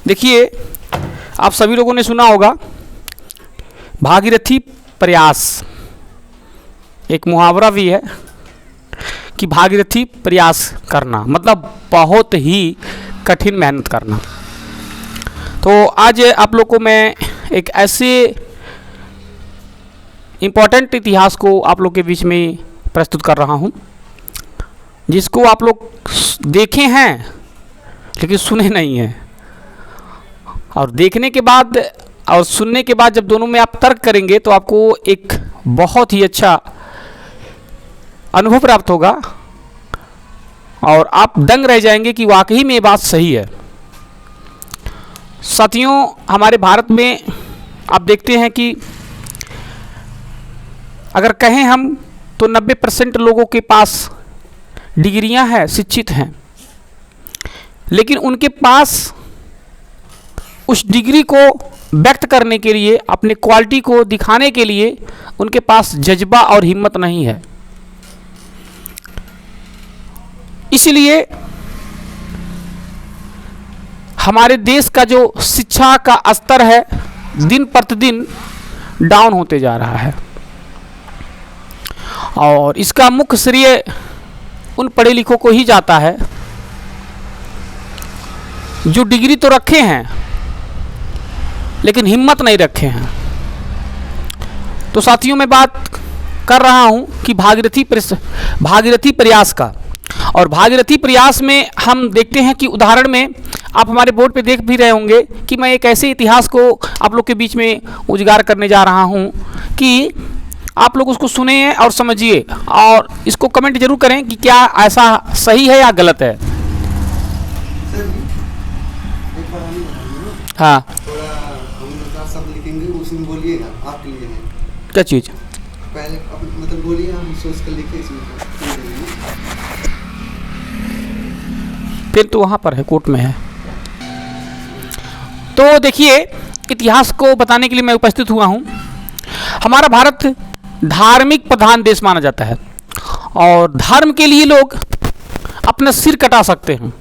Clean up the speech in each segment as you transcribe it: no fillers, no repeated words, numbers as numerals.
देखिए, आप सभी लोगों ने सुना होगा भागीरथी प्रयास, एक मुहावरा भी है कि भागीरथी प्रयास करना मतलब बहुत ही कठिन मेहनत करना। तो आज आप लोग को मैं एक ऐसे इम्पोर्टेंट इतिहास को आप लोग के बीच में प्रस्तुत कर रहा हूँ जिसको आप लोग देखे हैं लेकिन सुने नहीं हैं, और देखने के बाद और सुनने के बाद जब दोनों में आप तर्क करेंगे तो आपको एक बहुत ही अच्छा अनुभव प्राप्त होगा और आप दंग रह जाएंगे कि वाकई में ये बात सही है। साथियों, हमारे भारत में आप देखते हैं कि अगर कहें हम तो 90% लोगों के पास डिग्रियां हैं, शिक्षित हैं, लेकिन उनके पास उस डिग्री को व्यक्त करने के लिए, अपने क्वालिटी को दिखाने के लिए उनके पास जज्बा और हिम्मत नहीं है। इसलिए हमारे देश का जो शिक्षा का स्तर है दिन प्रतिदिन डाउन होते जा रहा है, और इसका मुख्य श्रेय उन पढ़े लिखों को ही जाता है जो डिग्री तो रखे हैं लेकिन हिम्मत नहीं रखे हैं। तो साथियों, मैं बात कर रहा हूं कि भागीरथी प्रयास का, और भागीरथी प्रयास में हम देखते हैं कि उदाहरण में आप हमारे बोर्ड पे देख भी रहे होंगे कि मैं एक ऐसे इतिहास को आप लोग के बीच में उजागर करने जा रहा हूं कि आप लोग उसको सुने और समझिए, और इसको कमेंट जरूर करें कि क्या ऐसा सही है या गलत है। हाँ, शब्द लिखेंगे उसमें बोलिएगा, आपके लिए है। क्या चीज़? पहले मतलब बोलिए, हम सोच कर लिखे इसमें। फिर तो वहाँ पर है, कोर्ट में है। तो देखिए, इतिहास को बताने के लिए मैं उपस्थित हुआ हूँ। हमारा भारत धार्मिक प्रधान देश माना जाता है, और धर्म के लिए लोग अपना सिर कटा सकते हैं,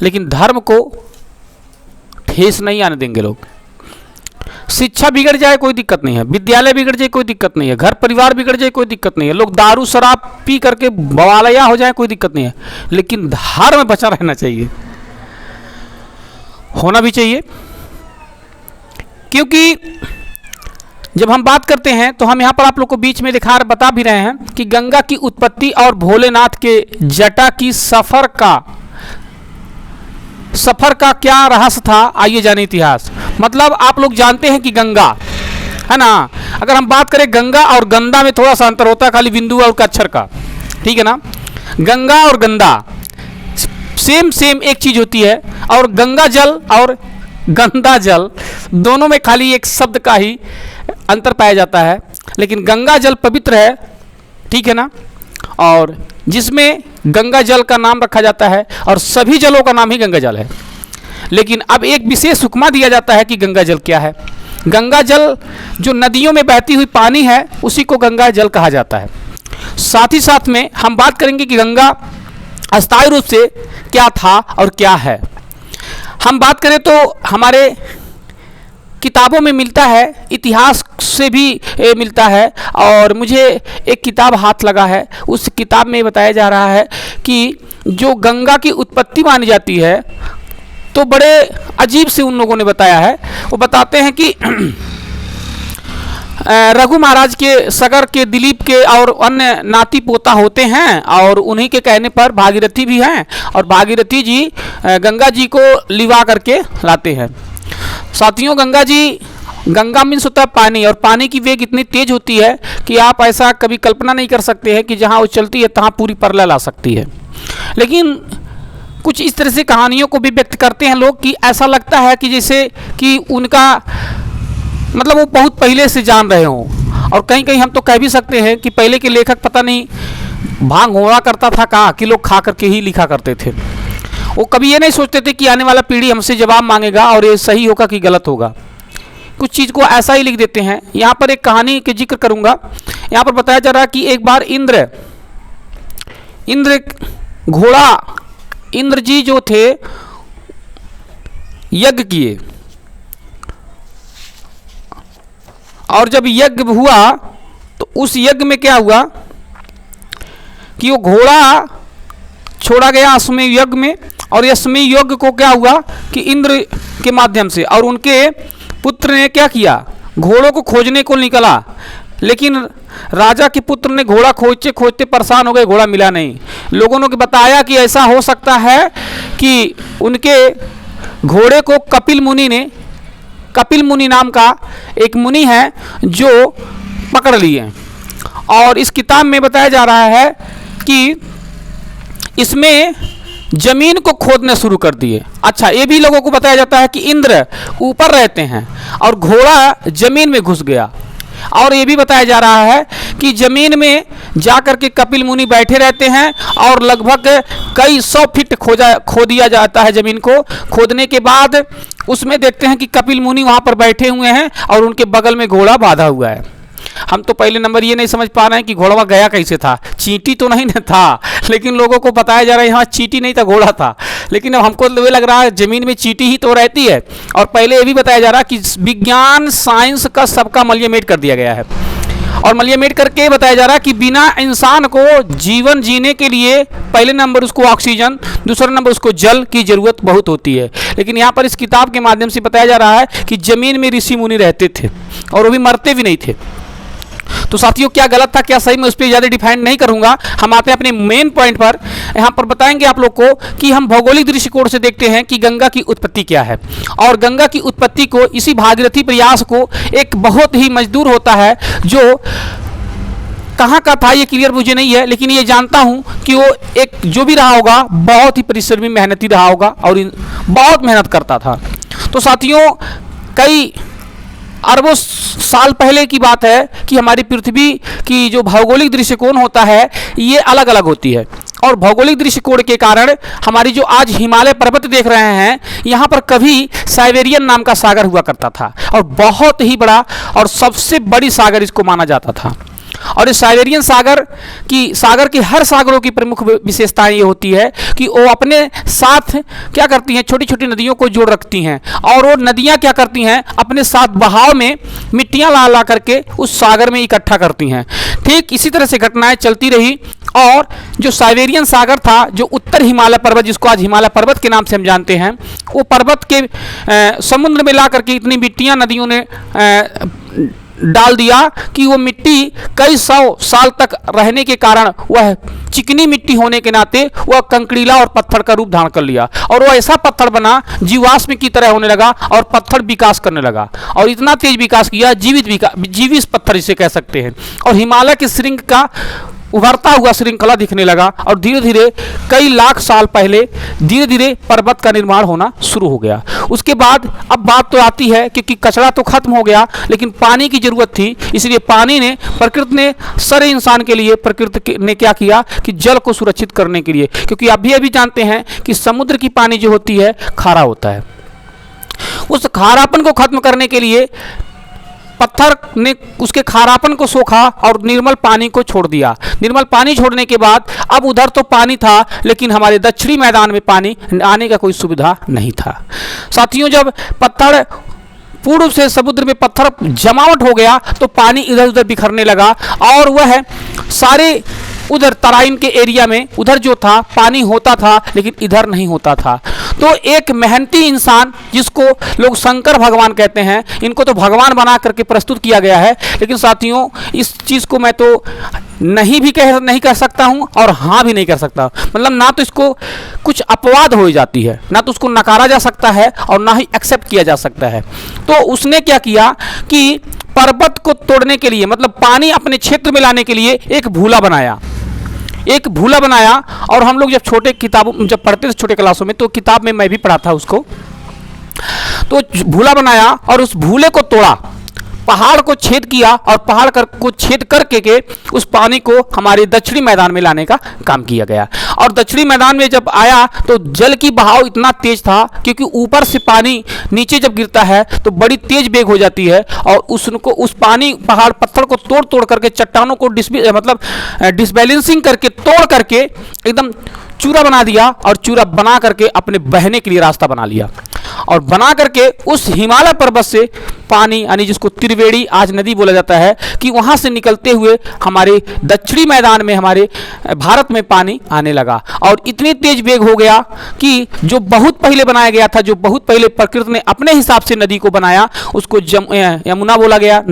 लेकिन धर्म को ठेस नहीं आने देंगे लोग। शिक्षा बिगड़ जाए कोई दिक्कत नहीं है, विद्यालय बिगड़ जाए कोई दिक्कत नहीं है, घर परिवार बिगड़ जाए कोई दिक्कत नहीं है, लोग दारू शराब पी करके बवालया हो जाए कोई दिक्कत नहीं है, लेकिन धर्म बचा रहना चाहिए, होना भी चाहिए। क्योंकि जब हम बात करते हैं तो हम यहाँ पर आप लोग को बीच में बता भी रहे हैं कि गंगा की उत्पत्ति और भोलेनाथ के जटा की सफर का क्या रहस्य था, आइए जाने इतिहास। मतलब आप लोग जानते हैं कि गंगा है ना, अगर हम बात करें गंगा और गंदा में थोड़ा सा अंतर होता है, खाली बिंदु और अक्षर का, ठीक है ना। गंगा और गंदा सेम एक चीज होती है, और गंगा जल और गंदा जल दोनों में खाली एक शब्द का ही अंतर पाया जाता है, लेकिन गंगा जल पवित्र है, ठीक है ना, और जिसमें गंगा जल का नाम रखा जाता है, और सभी जलों का नाम ही गंगा जल है। लेकिन अब एक विशेष हुक्मा दिया जाता है कि गंगा जल क्या है। गंगा जल जो नदियों में बहती हुई पानी है उसी को गंगा जल कहा जाता है। साथ ही साथ में हम बात करेंगे कि गंगा अस्थायी रूप से क्या था और क्या है। हम बात करें तो हमारे किताबों में मिलता है, इतिहास से भी मिलता है, और मुझे एक किताब हाथ लगा है, उस किताब में बताया जा रहा है कि जो गंगा की उत्पत्ति मानी जाती है, तो बड़े अजीब से उन लोगों ने बताया है। वो बताते हैं कि रघु महाराज के, सगर के, दिलीप के और अन्य नाती पोता होते हैं, और उन्हीं के कहने पर भागीरथी भी हैं, और भागीरथी जी गंगा जी को लिवा करके लाते हैं। साथियों, गंगा मीन्स होता है पानी, और पानी की वेग इतनी तेज होती है कि आप ऐसा कभी कल्पना नहीं कर सकते हैं कि जहाँ वो चलती है तहाँ पूरी परला ला सकती है। लेकिन कुछ इस तरह से कहानियों को भी व्यक्त करते हैं लोग कि ऐसा लगता है कि जैसे कि उनका मतलब वो बहुत पहले से जान रहे हों, और कहीं कहीं हम तो कह भी सकते हैं कि पहले के लेखक पता नहीं भांग होड़ा करता था कहाँ कि लोग खा करके ही लिखा करते थे। वो कभी ये नहीं सोचते थे कि आने वाला पीढ़ी हमसे जवाब मांगेगा और ये सही होगा कि गलत होगा, कुछ चीज़ को ऐसा ही लिख देते हैं। यहाँ पर एक कहानी के जिक्र करूँगा। यहाँ पर बताया जा रहा है कि एक बार इंद्र जी जो थे यज्ञ किए, और जब यज्ञ हुआ तो उस यज्ञ में क्या हुआ कि वो घोड़ा छोड़ा गया अश्वमेध यज्ञ में, और अश्वमेध यज्ञ को क्या हुआ कि इंद्र के माध्यम से और उनके पुत्र ने क्या किया, घोड़ों को खोजने को निकला, लेकिन राजा के पुत्र ने घोड़ा खोजते खोजते परेशान हो गए, घोड़ा मिला नहीं। लोगों ने बताया कि ऐसा हो सकता है कि उनके घोड़े को कपिल मुनि नाम का एक मुनि है जो पकड़ लिए। और इस किताब में बताया जा रहा है कि इसमें जमीन को खोदने शुरू कर दिए। अच्छा, ये भी लोगों को बताया जाता है कि इंद्र ऊपर रहते हैं और घोड़ा जमीन में घुस गया। और ये भी बताया जा रहा है कि जमीन में जाकर के कपिल मुनि बैठे रहते हैं और लगभग कई 100 फीट खो दिया जाता है। जमीन को खोदने के बाद उसमें देखते हैं कि कपिल मुनि वहाँ पर बैठे हुए हैं और उनके बगल में घोड़ा बांधा हुआ है। हम तो पहले नंबर ये नहीं समझ पा रहे हैं कि घोड़ा गया कैसे था, चींटी तो नहीं न था, लेकिन लोगों को बताया जा रहा है यहाँ चींटी नहीं था, घोड़ा था। लेकिन अब हमको ये लग रहा है जमीन में चींटी ही तो रहती है। और पहले ये भी बताया जा रहा है कि विज्ञान साइंस का सबका मलियामेट कर दिया गया है, और मलियामेट करके बताया जा रहा है कि बिना इंसान को जीवन जीने के लिए पहले नंबर उसको ऑक्सीजन, दूसरा नंबर उसको जल की जरूरत बहुत होती है। लेकिन यहाँ पर इस किताब के माध्यम से बताया जा रहा है कि जमीन में ऋषि मुनि रहते थे और वो भी मरते भी नहीं थे। तो साथियों, क्या गलत था क्या सही, मैं उस पर ज़्यादा डिफाइन नहीं करूंगा। हम आते हैं अपने मेन पॉइंट पर। यहाँ पर बताएंगे आप लोग को कि हम भौगोलिक दृष्टिकोण से देखते हैं कि गंगा की उत्पत्ति क्या है। और गंगा की उत्पत्ति को इसी भागीरथी प्रयास को एक बहुत ही मजदूर होता है जो कहाँ का था ये क्लियर मुझे नहीं है, लेकिन ये जानता हूँ कि वो एक जो भी रहा होगा बहुत ही परिश्रमी मेहनती रहा होगा और बहुत मेहनत करता था। तो साथियों, कई अरबों साल पहले की बात है कि हमारी पृथ्वी की जो भौगोलिक दृष्टिकोण होता है ये अलग अलग होती है। और भौगोलिक दृष्टिकोण के कारण हमारी जो आज हिमालय पर्वत देख रहे हैं, यहाँ पर कभी साइबेरियन नाम का सागर हुआ करता था और बहुत ही बड़ा और सबसे बड़ी सागर इसको माना जाता था। और इस साइबेरियन सागर की हर सागरों की प्रमुख विशेषताएं ये होती है कि वो अपने साथ क्या करती हैं, छोटी छोटी नदियों को जोड़ रखती हैं, और वो नदियां क्या करती हैं, अपने साथ बहाव में मिट्टियां ला ला करके उस सागर में इकट्ठा करती हैं। ठीक इसी तरह से घटनाएं चलती रही, और जो साइबेरियन सागर था, जो उत्तर हिमालय पर्वत जिसको आज हिमालय पर्वत के नाम से हम जानते हैं, वो पर्वत के समुद्र में ला करके इतनी मिट्टियां नदियों ने डाल दिया कि वो मिट्टी कई 100 साल तक रहने के कारण वह चिकनी मिट्टी होने के नाते वह कंकड़ीला और पत्थर का रूप धारण कर लिया, और वह ऐसा पत्थर बना जीवाश्म की तरह होने लगा और पत्थर विकास करने लगा, और इतना तेज विकास किया, जीवित पत्थर इसे कह सकते हैं। और हिमालय के श्रृंग का उभरता हुआ श्रृंखला दिखने लगा, और धीरे धीरे कई लाख साल पहले धीरे धीरे पर्वत का निर्माण होना शुरू हो गया। उसके बाद अब बात तो आती है क्योंकि कचरा तो खत्म हो गया, लेकिन पानी की जरूरत थी, इसलिए पानी ने प्रकृति ने सारे इंसान के लिए प्रकृति ने क्या किया कि जल को सुरक्षित करने के लिए, क्योंकि अभी जानते हैं कि समुद्र की पानी जो होती है खारा होता है, उस खारापन को खत्म करने के लिए पत्थर ने उसके खारापन को सोखा और निर्मल पानी को छोड़ दिया। निर्मल पानी छोड़ने के बाद अब उधर तो पानी था, लेकिन हमारे दक्षिणी मैदान में पानी आने का कोई सुविधा नहीं था। साथियों, जब पत्थर पूर्व से समुद्र में पत्थर जमावट हो गया तो पानी इधर उधर बिखरने लगा, और वह सारे उधर तराइन के एरिया में उधर जो था पानी होता था, लेकिन इधर नहीं होता था। तो एक मेहनती इंसान जिसको लोग शंकर भगवान कहते हैं, इनको तो भगवान बना करके प्रस्तुत किया गया है, लेकिन साथियों इस चीज़ को मैं तो नहीं कह सकता हूं और हाँ भी नहीं कर सकता। मतलब ना तो इसको कुछ अपवाद हो जाती है, ना तो उसको नकारा जा सकता है और ना ही एक्सेप्ट किया जा सकता है। तो उसने क्या किया कि पर्वत को तोड़ने के लिए, मतलब पानी अपने क्षेत्र में लाने के लिए एक भूला बनाया। और हम लोग जब पढ़ते थे छोटे क्लासों में, तो किताब में मैं भी पढ़ा था उसको। तो भूला बनाया और उस भूले को तोड़ा, पहाड़ को छेद किया, और पहाड़ को छेद करके के उस पानी को हमारे दक्षिणी मैदान में लाने का काम किया गया। और दक्षिणी मैदान में जब आया तो जल की बहाव इतना तेज था, क्योंकि ऊपर से पानी नीचे जब गिरता है तो बड़ी तेज वेग हो जाती है, और उस पानी पहाड़ पत्थर को तोड़ करके चट्टानों को डिसबैलेंसिंग करके तोड़ करके एकदम चूरा बना दिया, और चूरा बना करके अपने बहने के लिए रास्ता बना लिया। और बना करके उस हिमालय पर्वत से पानी, यानी जिसको त्रिवेणी आज नदी बोला जाता है, कि वहाँ से निकलते हुए हमारे दक्षिणी मैदान में, हमारे भारत में पानी आने लगा। और इतनी तेज वेग हो गया कि जो बहुत पहले बनाया गया था, जो बहुत पहले प्रकृति ने अपने हिसाब से नदी को बनाया, उसको यमुना बोला गया।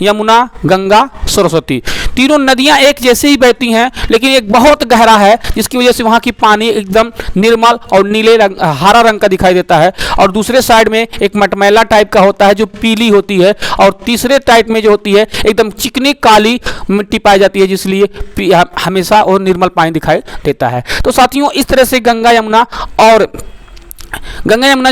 यमुना, गंगा, सरस्वती, तीनों नदियाँ एक जैसे ही बहती हैं, लेकिन एक बहुत गहरा है, जिसकी वजह से वहाँ की पानी एकदम निर्मल और नीले रंग, हरा रंग का दिखाई देता है। और दूसरे साइड में एक मटमैला टाइप का होता है जो पीली होती है, और तीसरे टाइप में जो होती है एकदम चिकनी काली मिट्टी पाई जाती है, जिसलिए हमेशा और निर्मल पानी दिखाई देता है। तो साथियों, इस तरह से गंगा यमुना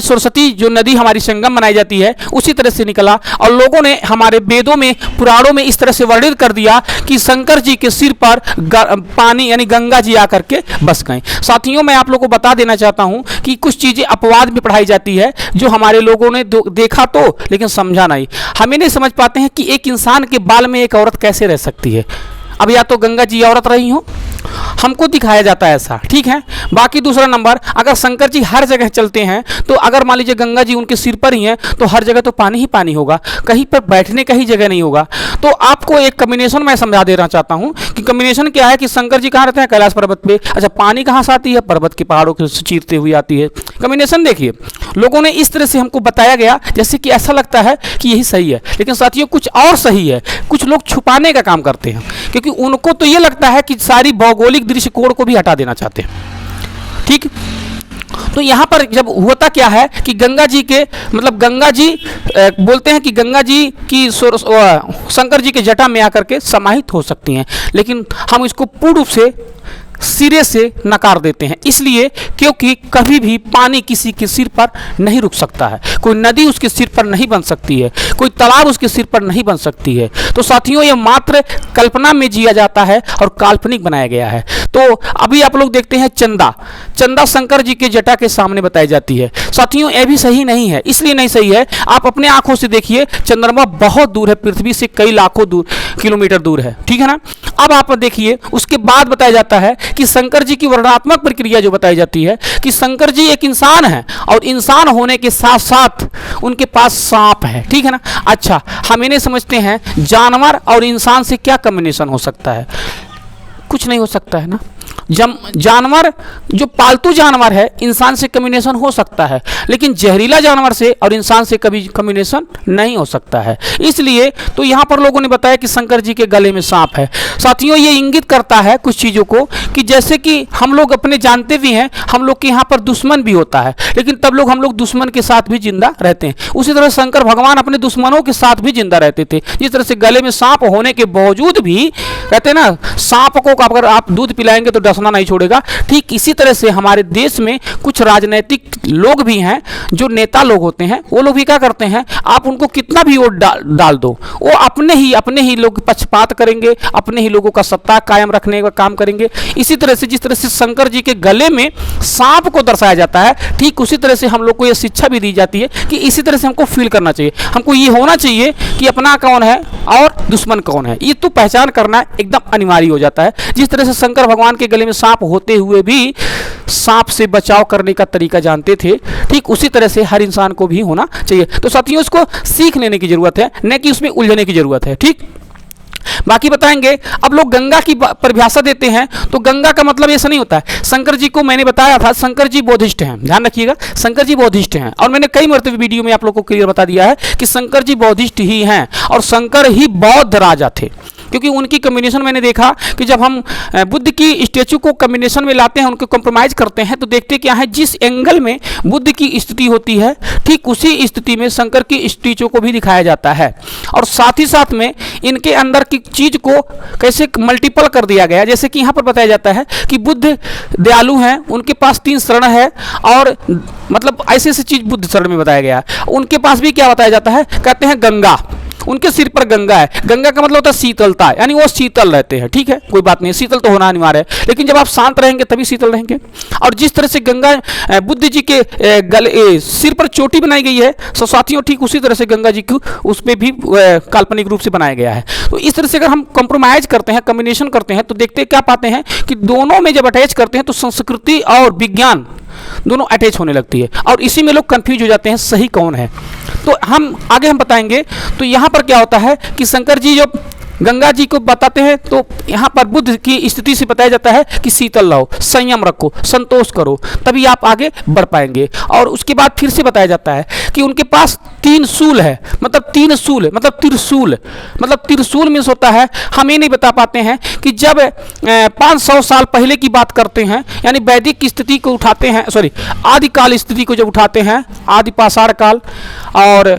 सरस्वती जो नदी हमारी संगम बनाई जाती है, उसी तरह से निकला। और लोगों ने हमारे वेदों में, पुराणों में इस तरह से वर्णित कर दिया कि शंकर जी के सिर पर पानी यानी गंगा जी आकर के बस गए। साथियों, मैं आप लोगों को बता देना चाहता हूं कि कुछ चीज़ें अपवाद में पढ़ाई जाती है, जो हमारे लोगों ने देखा तो लेकिन समझा नहीं। हमें नहीं समझ पाते हैं कि एक इंसान के बाल में एक औरत कैसे रह सकती है। अब या तो गंगा जी औरत रही हो, हमको दिखाया जाता है ऐसा, ठीक है। बाकी दूसरा नंबर, अगर शंकर जी हर जगह चलते हैं, तो अगर मान लीजिए गंगा जी उनके सिर पर ही हैं, तो हर जगह तो पानी ही पानी होगा, कहीं पर बैठने का ही जगह नहीं होगा। तो आपको एक कम्बिनेशन मैं समझा देना चाहता हूँ कि कम्बिनेशन क्या है कि शंकर जी कहाँ रहते हैं, कैलाश पर्वत पे। अच्छा, पानी कहाँ से आती है, पर्वत के पहाड़ों को चीरते हुए आती है। कम्बिनेशन देखिए, लोगों ने इस तरह से हमको बताया गया जैसे कि ऐसा लगता है कि यही सही है, लेकिन साथियों कुछ और सही है। कुछ लोग छुपाने का काम करते हैं, क्योंकि उनको तो ये लगता है कि सारी भौगोलिक दृष्टिकोण को भी हटा देना चाहते हैं, ठीक। तो यहाँ पर जब होता क्या है कि गंगा जी के मतलब गंगा जी बोलते हैं कि गंगा जी की शंकर जी के जटा में आकर के समाहित हो सकती हैं, लेकिन हम इसको पूर्ण रूप से सिरे से नकार देते हैं, इसलिए क्योंकि कभी भी पानी किसी के सिर पर नहीं रुक सकता है, कोई नदी उसके सिर पर नहीं बन सकती है, कोई तालाब उसके सिर पर नहीं बन सकती है। तो साथियों, ये मात्र कल्पना में जिया जाता है और काल्पनिक बनाया गया है। तो अभी आप लोग देखते हैं चंदा शंकर जी के जटा के सामने बताई जाती है। साथियों, यह भी सही नहीं है। इसलिए नहीं सही है, आप अपने आंखों से देखिए, चंद्रमा बहुत दूर है, पृथ्वी से कई लाखों किलोमीटर दूर है, ठीक है ना। अब आप देखिए, उसके बाद बताया जाता है कि शंकर जी की वर्णनात्मक प्रक्रिया जो बताई जाती है कि शंकर जी एक इंसान है, और इंसान होने के साथ साथ उनके पास सांप है, ठीक है ना। अच्छा, हम इन्हें समझते हैं जानवर और इंसान से क्या कॉम्बिनेशन हो सकता है, कुछ नहीं हो सकता है ना। जानवर जो पालतू जानवर है, इंसान से कम्बिनेशन हो सकता है, लेकिन जहरीला जानवर से और इंसान से कभी कम्बिनेशन नहीं हो सकता है। इसलिए तो यहाँ पर लोगों ने बताया कि शंकर जी के गले में सांप है। साथियों, ये इंगित करता है कुछ चीज़ों को कि जैसे कि हम लोग अपने जानते भी हैं, हम लोग के यहाँ पर दुश्मन भी होता है, लेकिन तब लोग हम लोग दुश्मन के साथ भी जिंदा रहते हैं। उसी तरह शंकर भगवान अपने दुश्मनों के साथ भी जिंदा रहते थे। जिस तरह से गले में सांप होने के बावजूद भी कहते हैं ना, सांप को अगर आप दूध पिलाएंगे तो डसना नहीं छोड़ेगा, ठीक इसी तरह से हमारे देश में कुछ राजनीतिक लोग भी हैं, जो नेता लोग होते हैं, वो लोग भी क्या करते हैं, आप उनको कितना भी वोट डाल दो, वो अपने ही लोग पक्षपात करेंगे, अपने ही लोगों का सत्ता कायम रखने का काम करेंगे। इसी तरह से जिस तरह से शंकर जी के गले में सांप को दर्शाया जाता है, ठीक उसी तरह से हम लोग को यह शिक्षा भी दी जाती है कि इसी तरह से हमको फील करना चाहिए, हमको ये होना चाहिए कि अपना कौन है और दुश्मन कौन है, ये तो पहचान करना एकदम अनिवार्य हो जाता है। जिस तरह से शंकर भगवान के गले में सांप होते हुए भी सांप से बचाव करने का तरीका जानते थे, ठीक उसी तरह से हर इंसान को भी होना चाहिए। तो साथियों, इसको सीख लेने की जरूरत है, न कि उसमें उलझने की जरूरत है, ठीक। बाकी बताएंगे। अब लोग गंगा की परिभाषा देते हैं, तो गंगा का मतलब ऐसा नहीं होता है। शंकर जी को मैंने बताया था, शंकर जी बौद्धिस्ट हैं, ध्यान रखिएगा, शंकर जी बौद्धिस्ट हैं, और मैंने कई मरतबे वीडियो में आप लोगों को क्लियर बता दिया है कि शंकर जी बौद्धिस्ट ही हैं, और शंकर ही बौद्ध राजा थे। क्योंकि उनकी कम्बिनेशन मैंने देखा कि जब हम बुद्ध की स्टेचू को कम्बिनेशन में लाते हैं, उनको कंप्रोमाइज़ करते हैं, तो देखते क्या है, जिस एंगल में बुद्ध की स्थिति होती है, ठीक उसी स्थिति में शंकर की स्टेचू को भी दिखाया जाता है। और साथ ही साथ में इनके अंदर की चीज़ को कैसे मल्टीपल कर दिया गया, जैसे कि यहाँ पर बताया जाता है कि बुद्ध दयालु हैं, उनके पास 3 शरण है, और मतलब ऐसे ऐसी चीज़ बुद्ध शरण में बताया गया। उनके पास भी क्या बताया जाता है, कहते हैं गंगा, उनके सिर पर गंगा है। गंगा का मतलब होता है शीतलता, यानी वो शीतल रहते हैं, ठीक है, कोई बात नहीं, शीतल तो होना अनिवार्य है, लेकिन जब आप शांत रहेंगे तभी शीतल रहेंगे। और जिस तरह से गंगा बुद्ध जी के गले सिर पर चोटी बनाई गई है, साथियों, ठीक उसी तरह से गंगा जी को उस पर भी काल्पनिक रूप से बनाया गया है। तो इस तरह से अगर हम कंप्रोमाइज करते हैं, कम्बिनेशन करते हैं, तो देखते क्या पाते हैं कि दोनों में जब अटैच करते हैं तो संस्कृति और विज्ञान दोनों अटैच होने लगती है और इसी में लोग कंफ्यूज हो जाते हैं सही कौन है। तो हम आगे हम बताएंगे। तो यहाँ पर क्या होता है कि शंकर जी जो गंगा जी को बताते हैं तो यहाँ पर बुद्ध की स्थिति से बताया जाता है कि शीतल रहो, संयम रखो, संतोष करो, तभी आप आगे बढ़ पाएंगे। और उसके बाद फिर से बताया जाता है कि उनके पास 3 शूल है, मतलब 3 शूल है, मतलब त्रिशूल, मतलब त्रिशूल मीन्स होता है, हम ये नहीं बता पाते हैं कि जब 500 साल पहले की बात करते हैं, यानी वैदिक की स्थिति को उठाते हैं, सॉरी आदिकाल स्थिति को जब उठाते हैं, आदि पाषाण काल और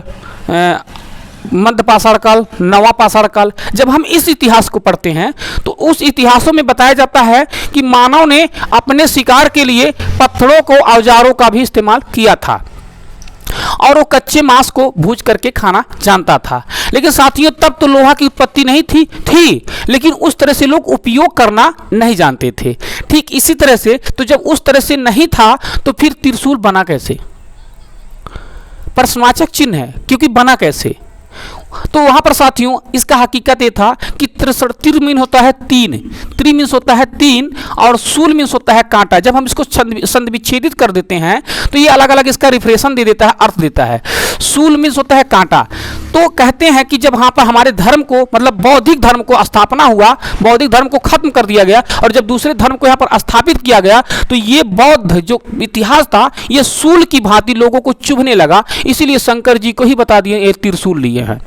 मध्य पाषाण काल, नवा पाषाण काल, जब हम इस इतिहास को पढ़ते हैं तो उस इतिहासों में बताया जाता है कि मानव ने अपने शिकार के लिए पत्थरों को औजारों का भी इस्तेमाल किया था और वो कच्चे मांस को भूज करके खाना जानता था। लेकिन साथियों तब तो लोहा की उत्पत्ति नहीं थी, लेकिन उस तरह से लोग उपयोग करना नहीं जानते थे। ठीक इसी तरह से तो जब उस तरह से नहीं था तो फिर त्रिशूल बना कैसे? प्रश्नवाचक चिन्ह है, क्योंकि बना कैसे? तो वहां पर साथियों इसका हकीकत ये था कि तिर मीन होता है 3, त्रि मीन्स होता है 3 और शूल मीन्स होता है कांटा। जब हम इसको संधि विच्छेदित कर देते हैं तो ये अलग अलग इसका रिफ्रेशन दे देता है, अर्थ देता है। शूल मीन्स होता है कांटा। तो कहते हैं कि जब वहां पर हमारे धर्म को, मतलब बौद्धिक धर्म को स्थापना हुआ, बौद्धिक धर्म को खत्म कर दिया गया और जब दूसरे धर्म को यहाँ पर स्थापित किया गया तो ये बौद्ध जो इतिहास था ये शूल की भांति लोगों को चुभने लगा, इसीलिए शंकर जी को ही बता दिए ये त्रिशूल लिए हैं।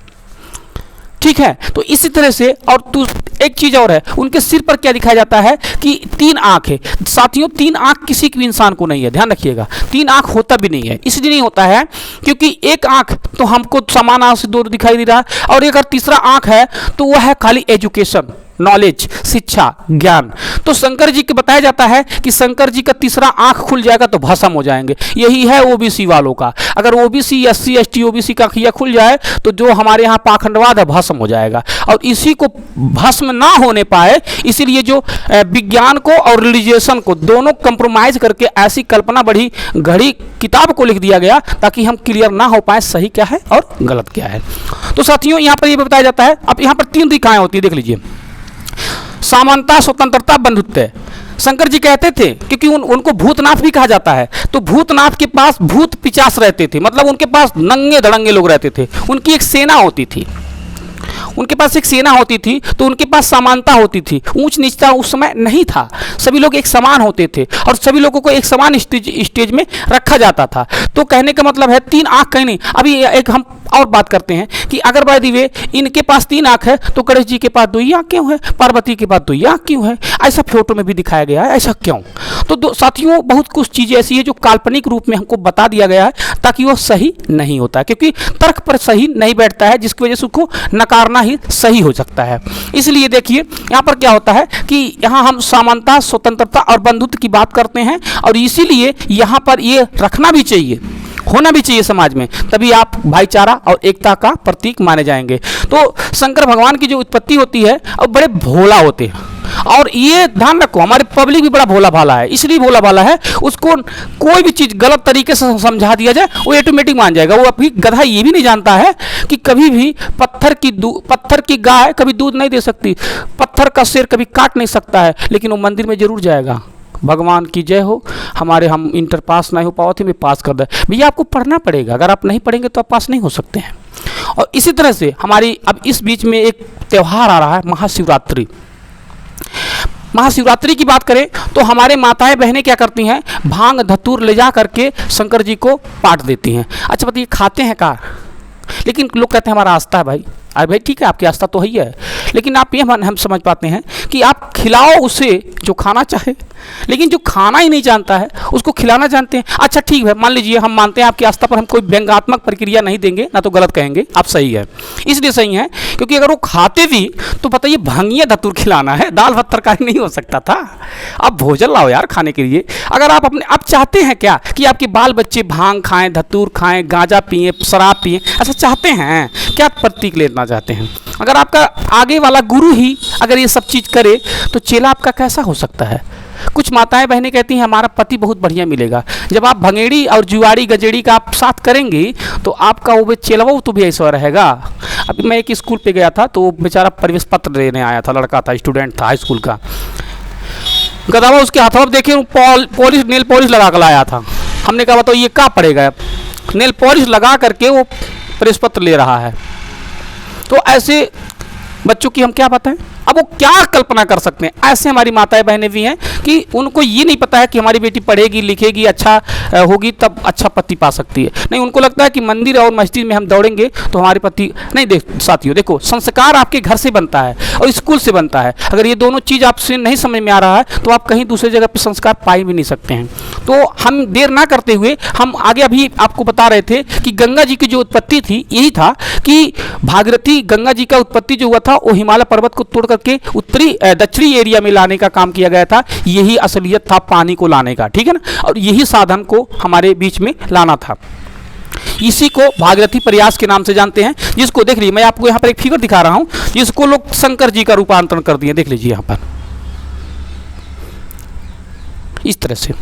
ठीक है, तो इसी तरह से और एक चीज और है, उनके सिर पर क्या दिखाया जाता है कि 3 आंख है। साथियों 3 आंख किसी भी इंसान को नहीं है, ध्यान रखिएगा। 3 आंख होता भी नहीं है, इसलिए नहीं होता है क्योंकि एक आंख तो हमको समान आंख से दूर दिखाई दे रहा है और अगर तीसरा आंख है तो वह है खाली एजुकेशन, नॉलेज, शिक्षा, ज्ञान। तो शंकर जी को बताया जाता है कि शंकर जी का तीसरा आंख खुल जाएगा तो भस्म हो जाएंगे। यही है ओबीसी वालों का, अगर ओबीसी एससी एसटी ओबीसी का खिया खुल जाए तो जो हमारे यहाँ पाखंडवाद है भस्म हो जाएगा। और इसी को भस्म ना होने पाए इसीलिए जो विज्ञान को और रिलीजियसन को दोनों कंप्रोमाइज करके ऐसी कल्पना बढ़ी घड़ी किताब को लिख दिया गया ताकि हम क्लियर ना हो पाए सही क्या है और गलत क्या है। तो साथियों यहाँ पर ये बताया जाता है। अब यहाँ पर 3 दिखाएं होती है, देख लीजिए। समानता, स्वतंत्रता, बंधुत्व। शंकर जी कहते थे क्योंकि उनको भूतनाथ भी कहा जाता है, तो भूतनाथ के पास भूत पिचास रहते थे, मतलब उनके पास नंगे धड़ंगे लोग रहते थे, उनकी एक सेना होती थी, उनके पास एक सेना होती थी। तो उनके पास समानता होती थी, ऊंच नीचता उस समय नहीं था, सभी लोग एक समान होते थे और सभी लोगों को एक समान स्टेज में रखा जाता था। तो कहने का मतलब है 3 आंख कहीं नहीं। अभी एक हम और बात करते हैं कि अगर बाय द वे इनके पास 3 आंख है तो गणेश जी के पास 2 ही आंख क्यों है, पार्वती के पास 2 ही आंख क्यों है? ऐसा फोटो में भी दिखाया गया है, ऐसा क्यों? तो साथियों बहुत कुछ चीज़ें ऐसी है जो काल्पनिक रूप में हमको बता दिया गया है ताकि वो सही नहीं होता है, क्योंकि तर्क पर सही नहीं बैठता है, जिसकी वजह से उसको नकारना ही सही हो सकता है। इसलिए देखिए यहाँ पर क्या होता है कि यहाँ हम समानता, स्वतंत्रता और बंधुत्व की बात करते हैं और इसीलिए यहाँ पर ये रखना भी चाहिए, होना भी चाहिए समाज में, तभी आप भाईचारा और एकता का प्रतीक माने जाएंगे। तो शंकर भगवान की जो उत्पत्ति होती है अब बड़े भोला होते हैं और ये ध्यान रखो हमारे पब्लिक भी बड़ा भोला भाला है, इसलिए भोला भाला है उसको कोई भी चीज़ गलत तरीके से समझा दिया जाए वो ऑटोमेटिक मान जाएगा। वो अभी गधा ये भी नहीं जानता है कि कभी भी पत्थर की गाय कभी दूध नहीं दे सकती, पत्थर का शेर कभी काट नहीं सकता है, लेकिन वो मंदिर में जरूर जाएगा। भगवान की जय हो। हम इंटर पास नहीं हो पाओ थे, मैं पास कर दे। भैया आपको पढ़ना पड़ेगा, अगर आप नहीं पढ़ेंगे तो आप पास नहीं हो सकते हैं। और इसी तरह से हमारी अब इस बीच में एक त्यौहार आ रहा है महाशिवरात्रि। महाशिवरात्रि की बात करें तो हमारे माताएं बहनें क्या करती हैं, भांग धतूर ले जा करके शंकर जी को पाट देती हैं। अच्छा बताइए खाते हैं का? लेकिन लोग कहते हैं हमारा आस्था है भाई। अरे भाई ठीक है आपकी आस्था तो ही है, लेकिन आप ये हम समझ पाते हैं कि आप खिलाओ उसे जो खाना चाहे, लेकिन जो खाना ही नहीं जानता है उसको खिलाना जानते हैं। अच्छा ठीक है मान लीजिए हम मानते हैं आपकी आस्था पर, हम कोई व्यंग्यात्मक प्रक्रिया नहीं देंगे ना तो गलत कहेंगे, आप सही है। इसलिए सही है क्योंकि अगर वो खाते भी तो बताइए भांगिया धतूर खिलाना है, दाल भात तरकारी नहीं हो सकता था। आप भोजन लाओ यार खाने के लिए। अगर आप आप चाहते हैं क्या कि आपके बाल बच्चे भांग खाएं, धतूर खाएं, गांजा पिए, शराब पिए, ऐसा चाहते हैं क्या? प्रतीक लेना चाहते हैं? अगर आपका आगे वाला गुरु ही अगर ये सब चीज़ करे तो चेला आपका कैसा हो सकता है? कुछ माताएं बहनें कहती हैं हमारा पति बहुत बढ़िया मिलेगा। जब आप भंगेड़ी और जुआड़ी गजेड़ी का आप साथ करेंगी तो आपका वो चेलवा तो भी ऐसा रहेगा। अभी मैं एक स्कूल पे गया था तो वो बेचारा प्रवेश पत्र देने आया था, लड़का था, स्टूडेंट था हाई स्कूल का। गदावा उसके हाथों में देखे पॉलिश नेल पॉलिश लगा कर लाया था। हमने कहा बताओ ये क्या पड़ेगा, नेल पॉलिश लगा करके वो प्रवेश पत्र ले रहा है। तो ऐसे बच्चों की हम क्या बताएं, अब वो क्या कल्पना कर सकते हैं। ऐसे हमारी माताएं बहनें भी हैं कि उनको ये नहीं पता है कि हमारी बेटी पढ़ेगी लिखेगी अच्छा होगी तब अच्छा पति पा सकती है। नहीं, उनको लगता है कि मंदिर और मस्जिद में हम दौड़ेंगे तो हमारे पति नहीं। साथियों देखो, संस्कार आपके घर से बनता है और स्कूल से बनता है। अगर ये दोनों चीज़ आपसे नहीं समझ में आ रहा है तो आप कहीं दूसरी जगह पर संस्कार पा भी नहीं सकते हैं। तो हम देर ना करते हुए हम आगे अभी आपको बता रहे थे कि गंगा जी की जो उत्पत्ति थी यही था कि भागीरथी गंगा जी का उत्पत्ति जो हुआ था वो हिमालय पर्वत को तोड़ करके उत्तरी दक्षिणी एरिया में लाने का काम किया गया था। यही असलियत था पानी को लाने का, ठीक है ना, और यही साधन को हमारे बीच में लाना था। इसी को भागीरथी प्रयास के नाम से जानते हैं, जिसको देख लीजिए मैं आपको यहाँ पर एक फिगर दिखा रहा हूँ, जिसको लोग शंकर जी का रूपांतरण कर दिए। देख लीजिए यहाँ पर इस तरह से,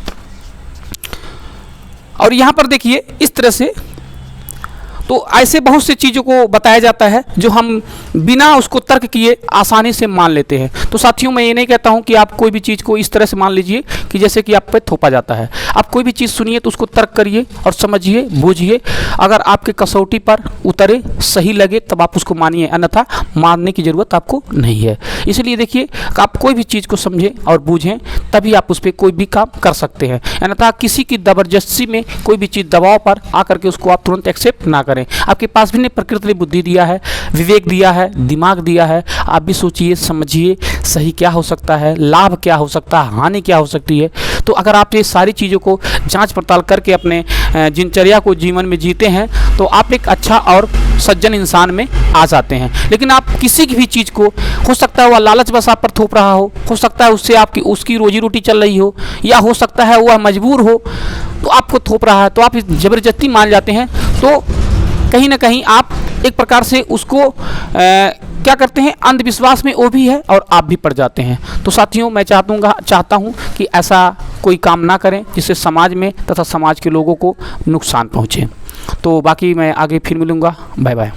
और यहाँ पर देखिए इस तरह से। तो ऐसे बहुत सी चीज़ों को बताया जाता है जो हम बिना उसको तर्क किए आसानी से मान लेते हैं। तो साथियों मैं ये नहीं कहता हूँ कि आप कोई भी चीज़ को इस तरह से मान लीजिए कि जैसे कि आप पे थोपा जाता है। आप कोई भी चीज़ सुनिए तो उसको तर्क करिए और समझिए बूझिए। अगर आपके कसौटी पर उतरे सही लगे तब आप उसको मानिए, अन्यथा मानने की ज़रूरत आपको नहीं है। इसलिए देखिए आप कोई भी चीज़ को समझें और बूझें तभी आप उस पर कोई भी काम कर सकते हैं, अन्यथा किसी की ज़बरदस्ती में कोई भी चीज़ दबाव पर आकर के उसको आप तुरंत एक्सेप्ट ना करें। आपके पास भी ने प्रकृति ने बुद्धि दिया है, विवेक दिया है, दिमाग दिया है। आप भी सोचिए समझिए सही क्या हो सकता है, लाभ क्या हो सकता है, हानि क्या हो सकती है। तो अगर आप ये सारी चीज़ों को जांच पड़ताल करके अपने दिनचर्या को जीवन में जीते हैं तो आप एक अच्छा और सज्जन इंसान में आ जाते हैं। लेकिन आप किसी की भी चीज़ को, हो सकता है वह लालच बस आप पर थोप रहा हो सकता है उससे आपकी उसकी रोजी रोटी चल रही हो, या हो सकता है वह मजबूर हो तो आपको थोप रहा है, तो आप ज़बरदस्ती मान जाते हैं। तो कहीं ना कहीं आप एक प्रकार से उसको क्या करते हैं, अंधविश्वास में वो भी है और आप भी पड़ जाते हैं। तो साथियों मैं चाहता हूँ कि ऐसा कोई काम ना करें जिससे समाज में तथा समाज के लोगों को नुकसान पहुँचे। तो बाकी मैं आगे फिर मिलूँगा। Bye bye.